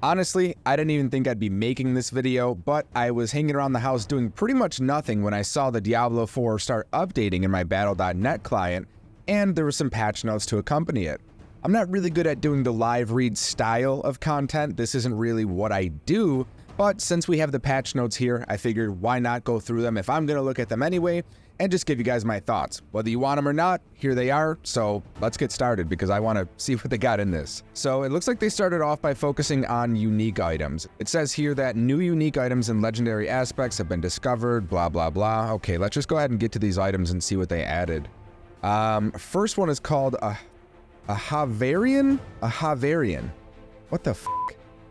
Honestly, I didn't even think I'd be making this video, but I was hanging around the house doing pretty much nothing when I saw the Diablo 4 start updating in my Battle.net client, and there were some patch notes to accompany it. I'm not really good at doing the live read style of content. This isn't really what I do, but since we have the patch notes here, I figured why not go through them if I'm going to look at them anyway, and just give you guys my thoughts. Whether you want them or not, here they are, so let's get started because I want to see what they got in this. So it looks like they started off by focusing on unique items. It says here that new unique items and legendary aspects have been discovered, blah, blah, blah. Okay, let's just go ahead and get to these items and see what they added. First one is called a Havarian? A Havarian. What the f***?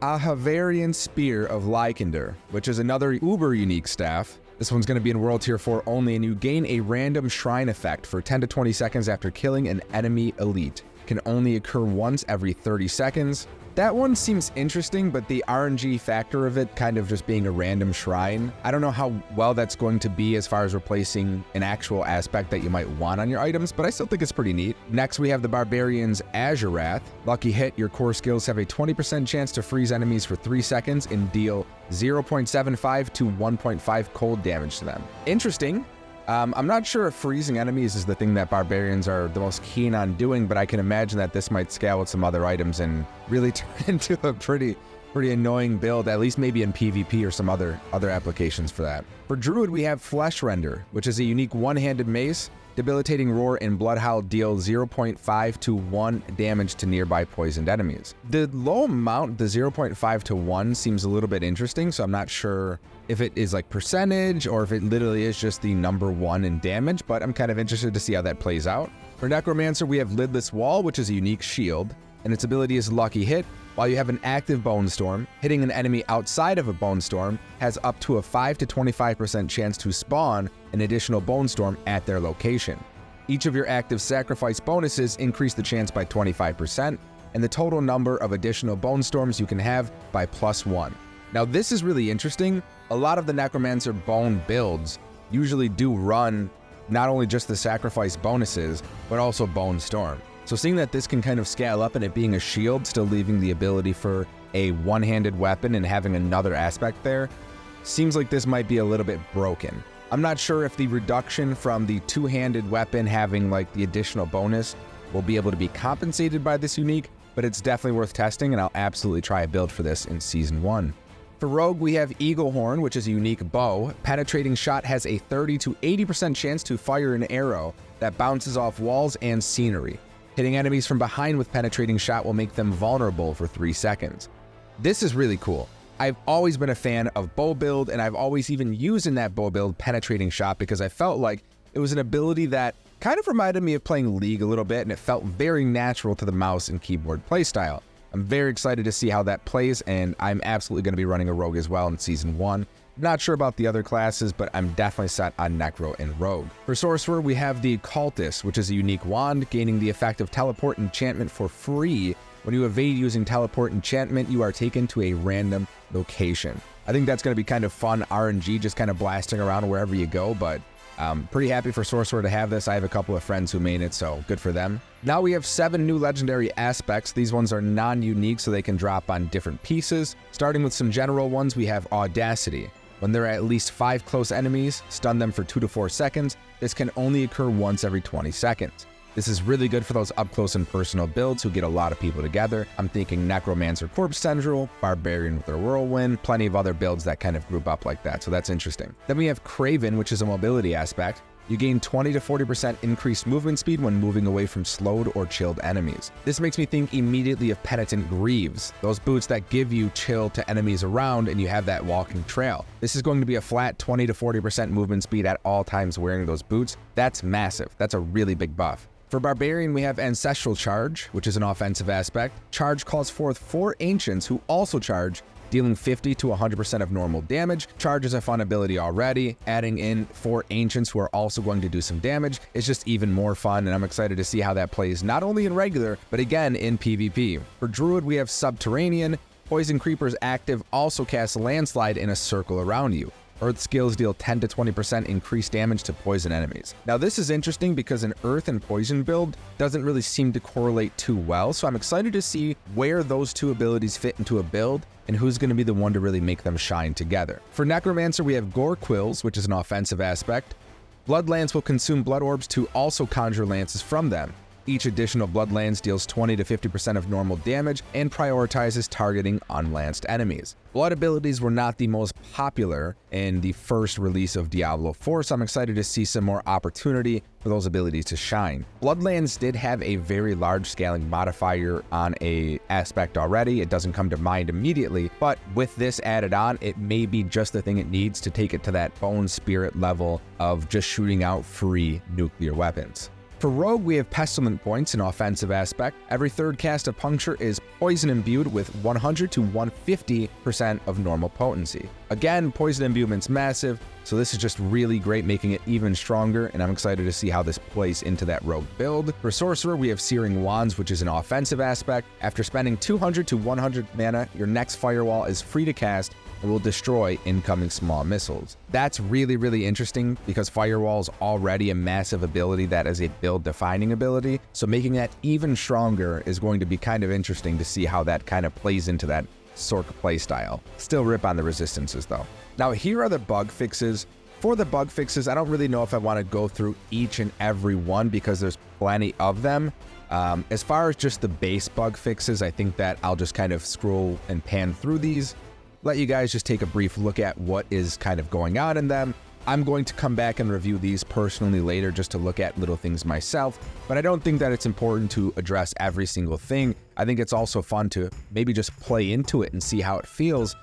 A Havarian Spear of Lycander, which is another uber unique staff. This one's going to be in World Tier 4 only, and you gain a random shrine effect for 10 to 20 seconds after killing an enemy elite. Can only occur once every 30 seconds. That one seems interesting, but the RNG factor of it kind of just being a random shrine, I don't know how well that's going to be as far as replacing an actual aspect that you might want on your items, but I still think it's pretty neat. Next, we have the Barbarian's Azure Wrath. Lucky hit, your core skills have a 20% chance to freeze enemies for 3 seconds and deal 0.75 to 1.5 cold damage to them. Interesting. I'm not sure if freezing enemies is the thing that Barbarians are the most keen on doing, but I can imagine that this might scale with some other items and really turn into a pretty annoying build, at least maybe in PvP or some other applications for that. For Druid, we have Flesh Render, which is a unique one-handed mace. Debilitating Roar and Blood Howl deal 0.5 to 1 damage to nearby poisoned enemies. The low amount, the 0.5 to 1, seems a little bit interesting, so I'm not sure if it is like percentage or if it literally is just the number 1 in damage, but I'm kind of interested to see how that plays out. For Necromancer, we have Lidless Wall, which is a unique shield, and its ability is Lucky Hit. While you have an active Bone Storm, hitting an enemy outside of a Bone Storm has up to a 5 to 25% chance to spawn an additional Bone Storm at their location. Each of your active sacrifice bonuses increase the chance by 25%, and the total number of additional Bone Storms you can have by +1. Now this is really interesting. A lot of the Necromancer Bone builds usually do run not only just the sacrifice bonuses, but also Bone Storm. So seeing that this can kind of scale up and it being a shield, still leaving the ability for a one-handed weapon and having another aspect there, seems like this might be a little bit broken. I'm not sure if the reduction from the two-handed weapon having like the additional bonus will be able to be compensated by this unique, but it's definitely worth testing and I'll absolutely try a build for this in Season 1. For Rogue, we have Eagle Horn, which is a unique bow. Penetrating Shot has a 30 to 80% chance to fire an arrow that bounces off walls and scenery. Hitting enemies from behind with Penetrating Shot will make them vulnerable for 3 seconds. This is really cool. I've always been a fan of bow build, and I've always even used in that bow build Penetrating Shot because I felt like it was an ability that kind of reminded me of playing League a little bit, and it felt very natural to the mouse and keyboard playstyle. I'm very excited to see how that plays, and I'm absolutely going to be running a Rogue as well in Season 1. Not sure about the other classes, but I'm definitely set on Necro and Rogue. For Sorcerer, we have the Cultist, which is a unique wand, gaining the effect of Teleport Enchantment for free. When you evade using Teleport Enchantment, you are taken to a random location. I think that's going to be kind of fun RNG, just kind of blasting around wherever you go, but pretty happy for Sorcerer to have this. I have a couple of friends who made it, so good for them. Now we have 7 new legendary aspects. These ones are non-unique, so they can drop on different pieces. Starting with some general ones, we have Audacity. When there are at least 5 close enemies, stun them for 2 to 4 seconds. This can only occur once every 20 seconds. This is really good for those up-close and personal builds who get a lot of people together. I'm thinking Necromancer Corpse Tendril, Barbarian with their Whirlwind, plenty of other builds that kind of group up like that, so that's interesting. Then we have Craven, which is a mobility aspect. You gain 20 to 40% increased movement speed when moving away from slowed or chilled enemies. This makes me think immediately of Penitent Greaves, those boots that give you chill to enemies around and you have that walking trail. This is going to be a flat 20 to 40% movement speed at all times wearing those boots. That's massive. That's a really big buff. For Barbarian, we have Ancestral Charge, which is an offensive aspect. Charge calls forth 4 Ancients who also charge, dealing 50 to 100% of normal damage. Charge is a fun ability already. Adding in 4 Ancients who are also going to do some damage is just even more fun, and I'm excited to see how that plays not only in regular, but again in PvP. For Druid, we have Subterranean. Poison Creepers active also casts Landslide in a circle around you. Earth skills deal 10 to 20% increased damage to poison enemies. Now this is interesting because an Earth and Poison build doesn't really seem to correlate too well, so I'm excited to see where those two abilities fit into a build and who's going to be the one to really make them shine together. For Necromancer, we have Gore Quills, which is an offensive aspect. Blood Lance will consume blood orbs to also conjure lances from them. Each additional Blood Lance deals 20 to 50% of normal damage and prioritizes targeting unlanced enemies. Blood abilities were not the most popular in the first release of Diablo 4, so I'm excited to see some more opportunity for those abilities to shine. Blood Lance did have a very large scaling modifier on a aspect already. It doesn't come to mind immediately, but with this added on, it may be just the thing it needs to take it to that bone spirit level of just shooting out free nuclear weapons. For Rogue, we have Pestilent points, an offensive aspect. Every third cast of Puncture is poison imbued with 100 to 150% of normal potency. Again, poison imbuement's massive, so this is just really great, making it even stronger, and I'm excited to see how this plays into that Rogue build. For Sorcerer, we have Searing Wands, which is an offensive aspect. After spending 200 to 100 mana, your next Firewall is free to cast and will destroy incoming small missiles. That's really, really interesting because Firewall is already a massive ability that is a build-defining ability, so making that even stronger is going to be kind of interesting to see how that kind of plays into that Sorc playstyle. Still rip on the resistances though. Now here are the bug fixes. For the bug fixes, I don't really know if I want to go through each and every one because there's plenty of them. As far as just the base bug fixes, I think that I'll just kind of scroll and pan through these, let you guys just take a brief look at what is kind of going on in them. I'm going to come back and review these personally later just to look at little things myself, but I don't think that it's important to address every single thing. I think it's also fun to maybe just play into it and see how it feels.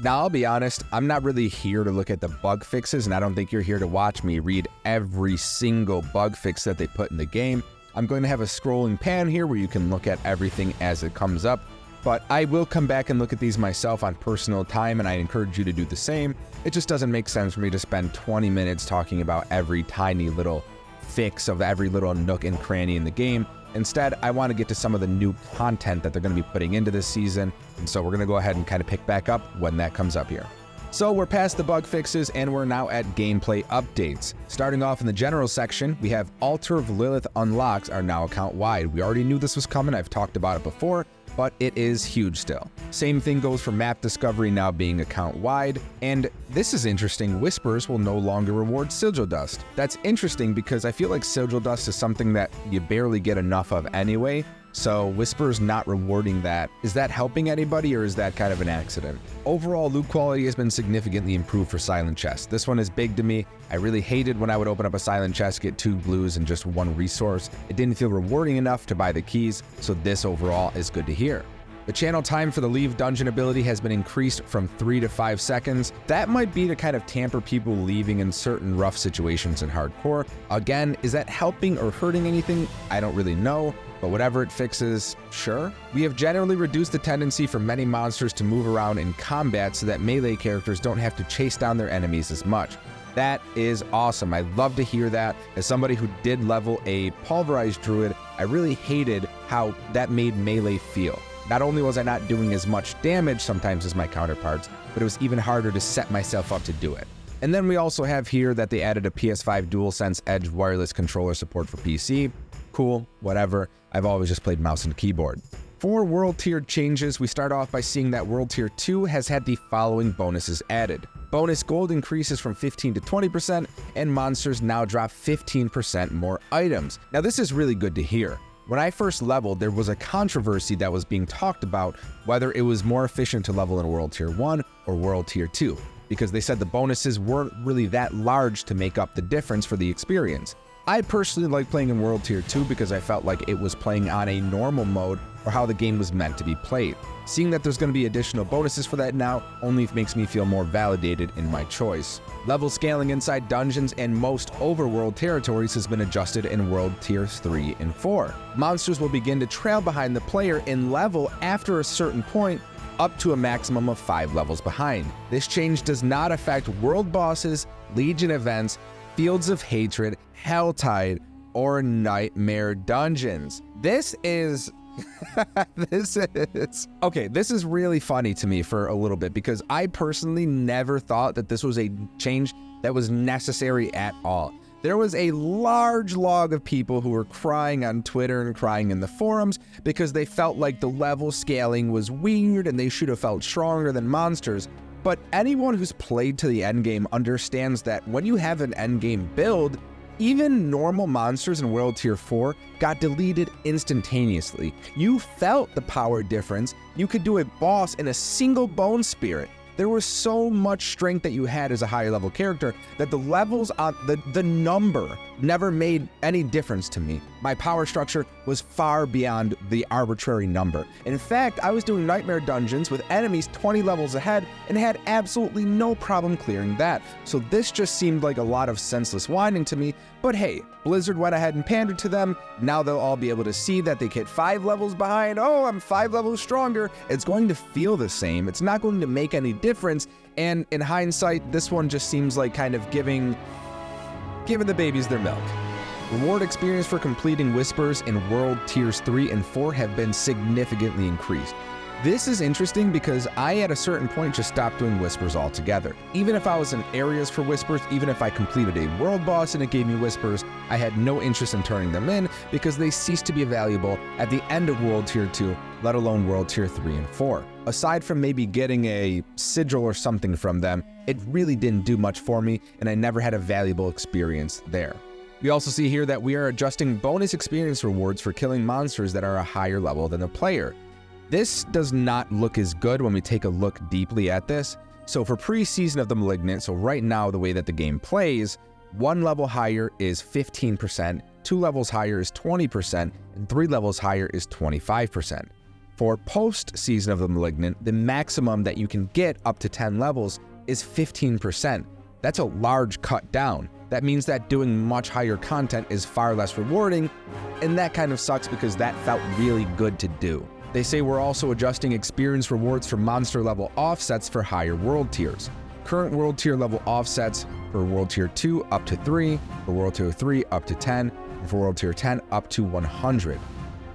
Now, I'll be honest, I'm not really here to look at the bug fixes, and I don't think you're here to watch me read every single bug fix that they put in the game. I'm going to have a scrolling pan here where you can look at everything as it comes up. But I will come back and look at these myself on personal time, and I encourage you to do the same. It just doesn't make sense for me to spend 20 minutes talking about every tiny little fix of every little nook and cranny in the game. Instead, I want to get to some of the new content that they're going to be putting into this season, and so we're going to go ahead and kind of pick back up when that comes up here. So we're past the bug fixes, and we're now at gameplay updates. Starting off in the general section, we have Altar of Lilith unlocks are now account-wide. We already knew this was coming, I've talked about it before, but it is huge still. Same thing goes for map discovery now being account-wide, and this is interesting, Whispers will no longer reward Sigil Dust. That's interesting because I feel like Sigil Dust is something that you barely get enough of anyway, so Whispers not rewarding that, is that helping anybody or is that kind of an accident? Overall, loot quality has been significantly improved for Silent Chest. This one is big to me. I really hated when I would open up a Silent Chest, get 2 blues and just 1 resource. It didn't feel rewarding enough to buy the keys, so this overall is good to hear. The channel time for the Leave Dungeon ability has been increased from 3 to 5 seconds. That might be to kind of tamper people leaving in certain rough situations in hardcore. Again, is that helping or hurting anything? I don't really know, but whatever it fixes, sure. We have generally reduced the tendency for many monsters to move around in combat so that melee characters don't have to chase down their enemies as much. That is awesome. I love to hear that. As somebody who did level a pulverized druid, I really hated how that made melee feel. Not only was I not doing as much damage sometimes as my counterparts, but it was even harder to set myself up to do it. And then we also have here that they added a PS5 DualSense Edge wireless controller support for PC. Cool, whatever. I've always just played mouse and keyboard. For world tier changes, we start off by seeing that World Tier 2 has had the following bonuses added. Bonus gold increases from 15 to 20%, and monsters now drop 15% more items. Now this is really good to hear. When I first leveled, there was a controversy that was being talked about whether it was more efficient to level in World Tier 1 or World Tier 2, because they said the bonuses weren't really that large to make up the difference for the experience. I personally like playing in World Tier 2 because I felt like it was playing on a normal mode or how the game was meant to be played. Seeing that there's going to be additional bonuses for that now only makes me feel more validated in my choice. Level scaling inside dungeons and most overworld territories has been adjusted in World Tiers 3 and 4. Monsters will begin to trail behind the player in level after a certain point, up to a maximum of 5 levels behind. This change does not affect world bosses, Legion events, Fields of Hatred, Helltide, or Nightmare dungeons. This is This is really funny to me for a little bit because I personally never thought that this was a change that was necessary at all. There was a large log of people who were crying on Twitter and crying in the forums because they felt like the level scaling was weird and they should have felt stronger than monsters. But anyone who's played to the endgame understands that when you have an endgame build, even normal monsters in World Tier 4 got deleted instantaneously. You felt the power difference. You could do a boss in a single bone spirit. There was so much strength that you had as a higher level character that the levels on the number never made any difference to me. My power structure was far beyond the arbitrary number. In fact, I was doing nightmare dungeons with enemies 20 levels ahead and had absolutely no problem clearing that. So this just seemed like a lot of senseless whining to me, but hey, Blizzard went ahead and pandered to them. Now they'll all be able to see that they hit 5 levels behind. Oh, I'm 5 levels stronger. It's going to feel the same. It's not going to make any difference. And in hindsight, this one just seems like kind of giving the babies their milk. Reward experience for completing Whispers in World Tiers 3 and 4 have been significantly increased. This is interesting because I at a certain point just stopped doing Whispers altogether. Even if I was in areas for Whispers, even if I completed a world boss and it gave me Whispers, I had no interest in turning them in because they ceased to be valuable at the end of World Tier 2, let alone World Tier 3 and 4. Aside from maybe getting a sigil or something from them, it really didn't do much for me and I never had a valuable experience there. We also see here that we are adjusting bonus experience rewards for killing monsters that are a higher level than the player. This does not look as good when we take a look deeply at this. So for pre-Season of the Malignant, so right now the way that the game plays, 1 level higher is 15%, 2 levels higher is 20%, and 3 levels higher is 25%. For post-Season of the Malignant, the maximum that you can get up to 10 levels is 15%. That's a large cut down. That means that doing much higher content is far less rewarding, and that kind of sucks because that felt really good to do. They say we're also adjusting experience rewards for monster level offsets for higher world tiers. Current world tier level offsets for World Tier 2 up to 3, for World Tier 3 up to 10, and for World Tier 10 up to 100.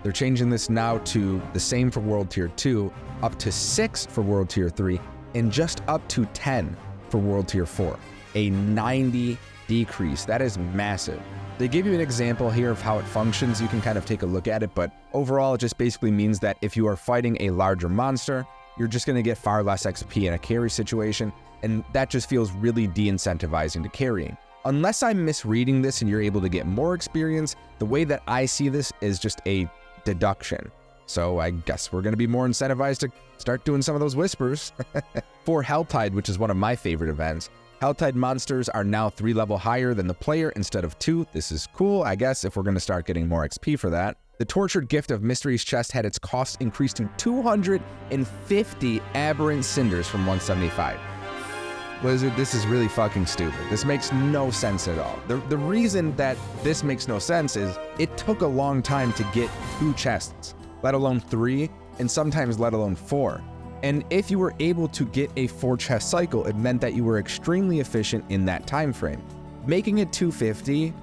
They're changing this now to the same for World Tier 2, up to 6 for World Tier 3, and just up to 10 for World Tier 4. A 90 decrease. That is massive. They give you an example here of how it functions. You can kind of take a look at it, but overall it just basically means that if you are fighting a larger monster, you're just going to get far less XP in a carry situation, and that just feels really de-incentivizing to carrying. Unless I'm misreading this and you're able to get more experience, the way that I see this is just a deduction. So I guess we're going to be more incentivized to start doing some of those Whispers. For Helltide, which is one of my favorite events, Helltide monsters are now 3 level higher than the player instead of 2. This is cool, I guess, if we're going to start getting more XP for that. The Tortured Gift of Mystery's chest had its cost increased to 250 aberrant cinders from 175. Blizzard, this is really fucking stupid. This makes no sense at all. The reason that this makes no sense is it took a long time to get 2 chests, let alone 3, and sometimes let alone 4. And if you were able to get a 4 chest cycle, it meant that you were extremely efficient in that time frame. Making it 250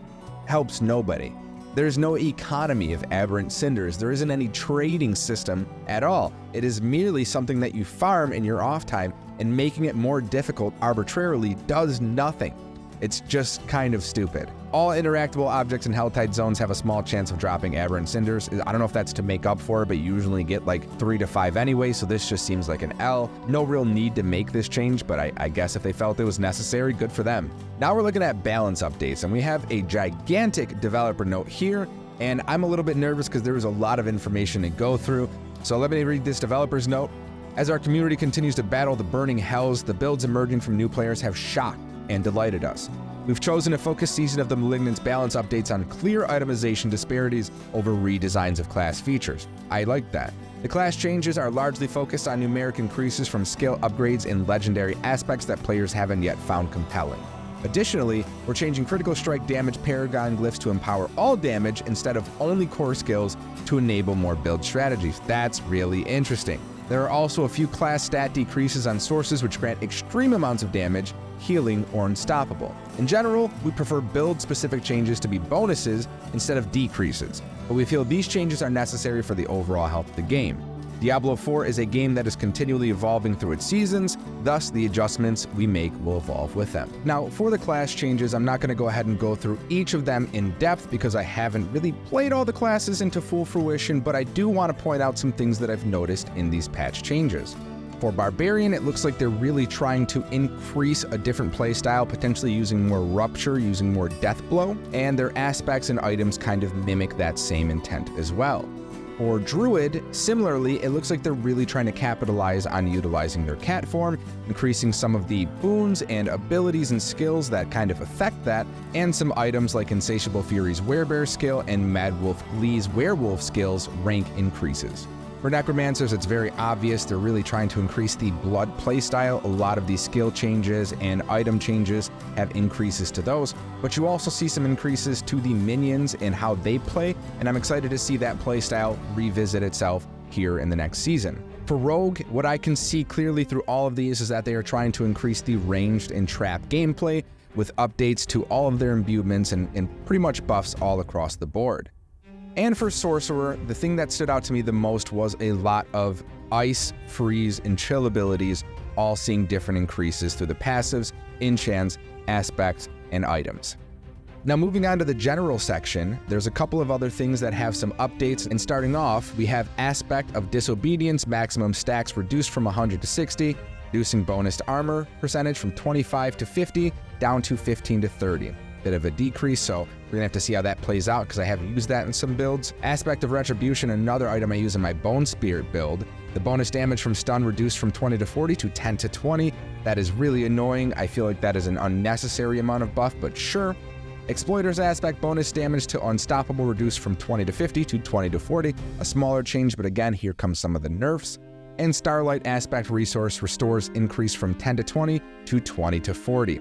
helps nobody. There's no economy of aberrant cinders. There isn't any trading system at all. It is merely something that you farm in your off time, and making it more difficult arbitrarily does nothing. It's just kind of stupid. All interactable objects in Helltide zones have a small chance of dropping aberrant cinders. I don't know if that's to make up for it, but you usually get like 3 to 5 anyway, so this just seems like an L. No real need to make this change, but I guess if they felt it was necessary, good for them. Now we're looking at balance updates, and we have a gigantic developer note here, and I'm a little bit nervous because there was a lot of information to go through. So let me read this developer's note. As our community continues to battle the burning hells, the builds emerging from new players have shocked and delighted us. We've chosen to focus Season of the Malignant's balance updates on clear itemization disparities over redesigns of class features. I like that. The class changes are largely focused on numeric increases from skill upgrades and legendary aspects that players haven't yet found compelling. Additionally, we're changing critical strike damage paragon glyphs to empower all damage instead of only core skills to enable more build strategies. That's really interesting. There are also a few class stat decreases on sources which grant extreme amounts of damage, healing, or unstoppable. In general, we prefer build-specific changes to be bonuses instead of decreases, but we feel these changes are necessary for the overall health of the game. Diablo 4 is a game that is continually evolving through its seasons, thus the adjustments we make will evolve with them. Now, for the class changes, I'm not going to go ahead and go through each of them in depth because I haven't really played all the classes into full fruition, but I do want to point out some things that I've noticed in these patch changes. For Barbarian, it looks like they're really trying to increase a different playstyle, potentially using more Rupture, using more Death Blow, and their aspects and items kind of mimic that same intent as well. For Druid, similarly, it looks like they're really trying to capitalize on utilizing their cat form, increasing some of the boons and abilities and skills that kind of affect that, and some items like Insatiable Fury's Werebear skill and Mad Wolf Lee's Werewolf skills rank increases. For Necromancers, it's very obvious they're really trying to increase the blood playstyle. A lot of these skill changes and item changes have increases to those, but you also see some increases to the minions and how they play, and I'm excited to see that playstyle revisit itself here in the next season. For Rogue, what I can see clearly through all of these is that they are trying to increase the ranged and trap gameplay with updates to all of their imbuements and pretty much buffs all across the board. And for Sorcerer, the thing that stood out to me the most was a lot of Ice, Freeze, and Chill abilities, all seeing different increases through the passives, enchants, aspects, and items. Now moving on to the general section, there's a couple of other things that have some updates, and starting off, we have Aspect of Disobedience, maximum stacks reduced from 100 to 60, reducing bonus armor percentage from 25 to 50, down to 15 to 30. Bit of a decrease, so we're gonna have to see how that plays out because I have used that in some builds. Aspect of Retribution, another item I use in my Bone Spirit build. The bonus damage from stun reduced from 20 to 40 to 10 to 20. That is really annoying. I feel like that is an unnecessary amount of buff, but sure. Exploiter's Aspect bonus damage to Unstoppable reduced from 20 to 50 to 20 to 40. A smaller change, but again, here comes some of the nerfs. And Starlight Aspect Resource restores increase from 10 to 20 to 20 to 40.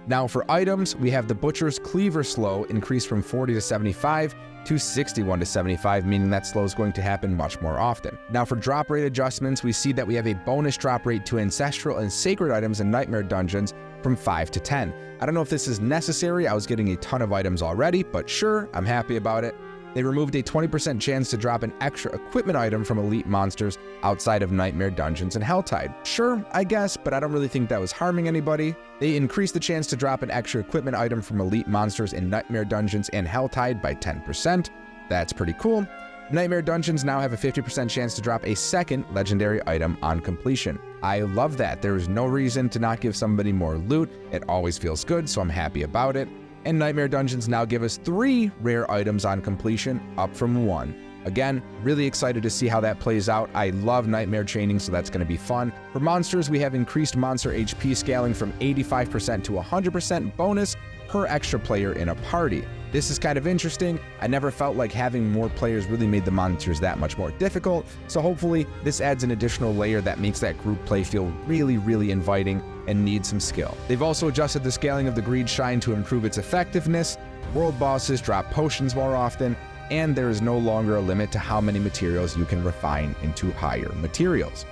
Now for items, we have the Butcher's Cleaver Slow increased from 40 to 75 to 61 to 75, meaning that slow is going to happen much more often. Now for drop rate adjustments, we see that we have a bonus drop rate to Ancestral and Sacred items in Nightmare Dungeons from 5 to 10. I don't know if this is necessary, I was getting a ton of items already, but sure, I'm happy about it. They removed a 20% chance to drop an extra equipment item from elite monsters outside of Nightmare Dungeons and Helltide. Sure, I guess, but I don't really think that was harming anybody. They increased the chance to drop an extra equipment item from elite monsters in Nightmare Dungeons and Helltide by 10%. That's pretty cool. Nightmare Dungeons now have a 50% chance to drop a second legendary item on completion. I love that. There is no reason to not give somebody more loot. It always feels good, so I'm happy about it. And Nightmare Dungeons now give us 3 rare items on completion, up from 1. Again, really excited to see how that plays out. I love Nightmare Chaining, so that's going to be fun. For monsters, we have increased monster HP scaling from 85% to 100% bonus per extra player in a party. This is kind of interesting. I never felt like having more players really made the monsters that much more difficult, so hopefully this adds an additional layer that makes that group play feel really, really inviting and needs some skill. They've also adjusted the scaling of the Greed Shine to improve its effectiveness. World bosses drop potions more often, and there is no longer a limit to how many materials you can refine into higher materials.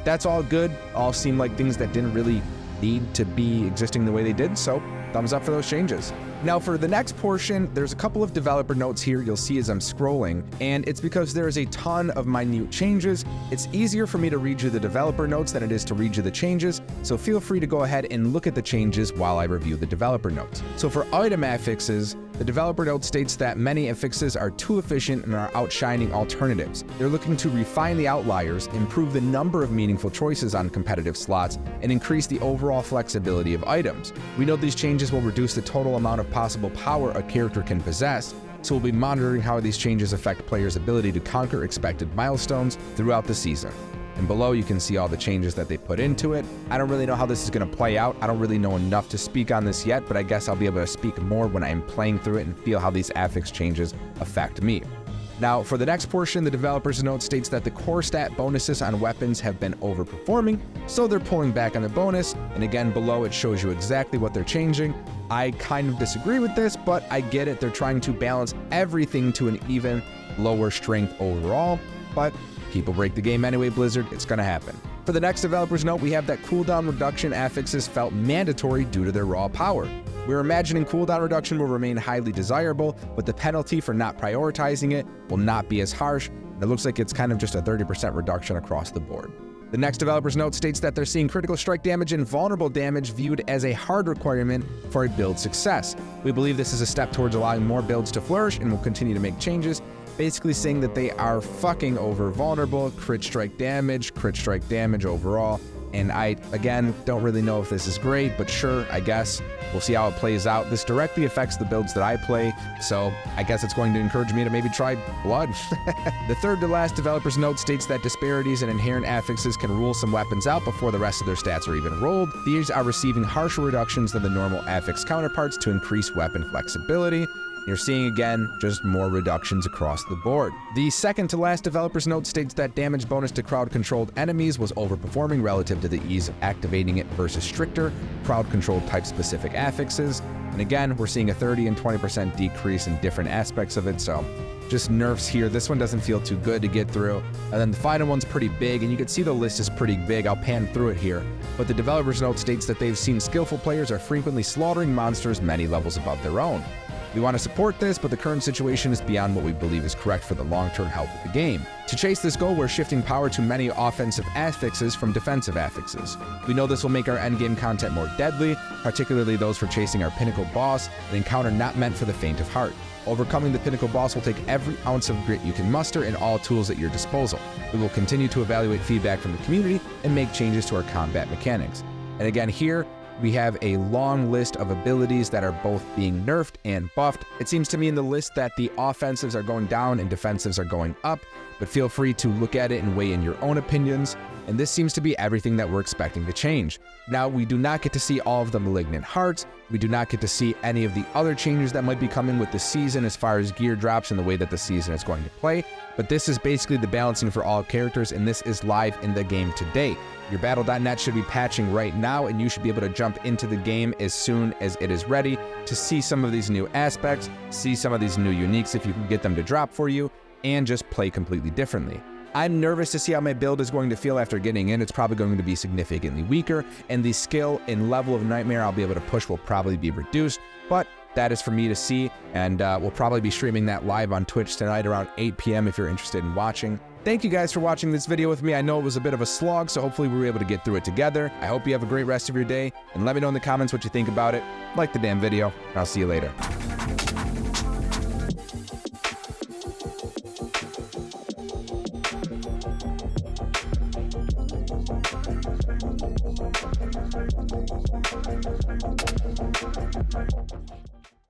That's all good. All seem like things that didn't really need to be existing the way they did, so thumbs up for those changes. Now for the next portion, there's a couple of developer notes here you'll see as I'm scrolling, and it's because there is a ton of minute changes. It's easier for me to read you the developer notes than it is to read you the changes, so feel free to go ahead and look at the changes while I review the developer notes. So for item affixes, the developer note states that many affixes are too efficient and are outshining alternatives. They're looking to refine the outliers, improve the number of meaningful choices on competitive slots, and increase the overall flexibility of items. We know these changes will reduce the total amount of possible power a character can possess, so we'll be monitoring how these changes affect players' ability to conquer expected milestones throughout the season. And below you can see all the changes that they put into it. I don't really know how this is going to play out. I don't really know enough to speak on this yet, but I guess I'll be able to speak more when I'm playing through it and feel how these affix changes affect me. Now, for the next portion, the developer's note states that the core stat bonuses on weapons have been overperforming, so they're pulling back on the bonus, and again below it shows you exactly what they're changing. I kind of disagree with this, but I get it. They're trying to balance everything to an even lower strength overall, but People break the game anyway, Blizzard, it's gonna happen. For the next developer's note, we have that cooldown reduction affixes felt mandatory due to their raw power. We're imagining cooldown reduction will remain highly desirable, but the penalty for not prioritizing it will not be as harsh, and it looks like it's kind of just a 30% reduction across the board. The next developer's note states that they're seeing critical strike damage and vulnerable damage viewed as a hard requirement for a build success. We believe this is a step towards allowing more builds to flourish and will continue to make changes, basically saying that they are fucking over vulnerable, crit strike damage overall. And I, again, don't really know if this is great, but sure, I guess. We'll see how it plays out. This directly affects the builds that I play, so I guess it's going to encourage me to maybe try Blood. The third to last developer's note states that disparities and inherent affixes can rule some weapons out before the rest of their stats are even rolled. These are receiving harsher reductions than the normal affix counterparts to increase weapon flexibility. You're seeing, again, just more reductions across the board. The second to last developer's note states that damage bonus to crowd-controlled enemies was overperforming relative to the ease of activating it versus stricter crowd-controlled type-specific affixes. And again, we're seeing a 30 and 20% decrease in different aspects of it, so just nerfs here. This one doesn't feel too good to get through. And then the final one's pretty big, and you can see the list is pretty big. I'll pan through it here. But the developer's note states that they've seen skillful players are frequently slaughtering monsters many levels above their own. We want to support this, but the current situation is beyond what we believe is correct for the long-term health of the game. To chase this goal, we're shifting power to many offensive affixes from defensive affixes. We know this will make our endgame content more deadly, particularly those for chasing our pinnacle boss, an encounter not meant for the faint of heart. Overcoming the pinnacle boss will take every ounce of grit you can muster and all tools at your disposal. We will continue to evaluate feedback from the community and make changes to our combat mechanics. And again here, we have a long list of abilities that are both being nerfed and buffed. It seems to me in the list that the offensives are going down and defensives are going up, but feel free to look at it and weigh in your own opinions. And this seems to be everything that we're expecting to change. Now, we do not get to see all of the malignant hearts. We do not get to see any of the other changes that might be coming with the season as far as gear drops and the way that the season is going to play. But this is basically the balancing for all characters, and this is live in the game today. Your Battle.net should be patching right now, and you should be able to jump into the game as soon as it is ready to see some of these new aspects, see some of these new uniques if you can get them to drop for you, and just play completely differently. I'm nervous to see how my build is going to feel after getting in. It's probably going to be significantly weaker, and the skill and level of Nightmare I'll be able to push will probably be reduced, but that is for me to see, and we'll probably be streaming that live on Twitch tonight around 8 p.m. if you're interested in watching. Thank you guys for watching this video with me. I know it was a bit of a slog, so hopefully we were able to get through it together. I hope you have a great rest of your day, and let me know in the comments what you think about it. Like the damn video, and I'll see you later.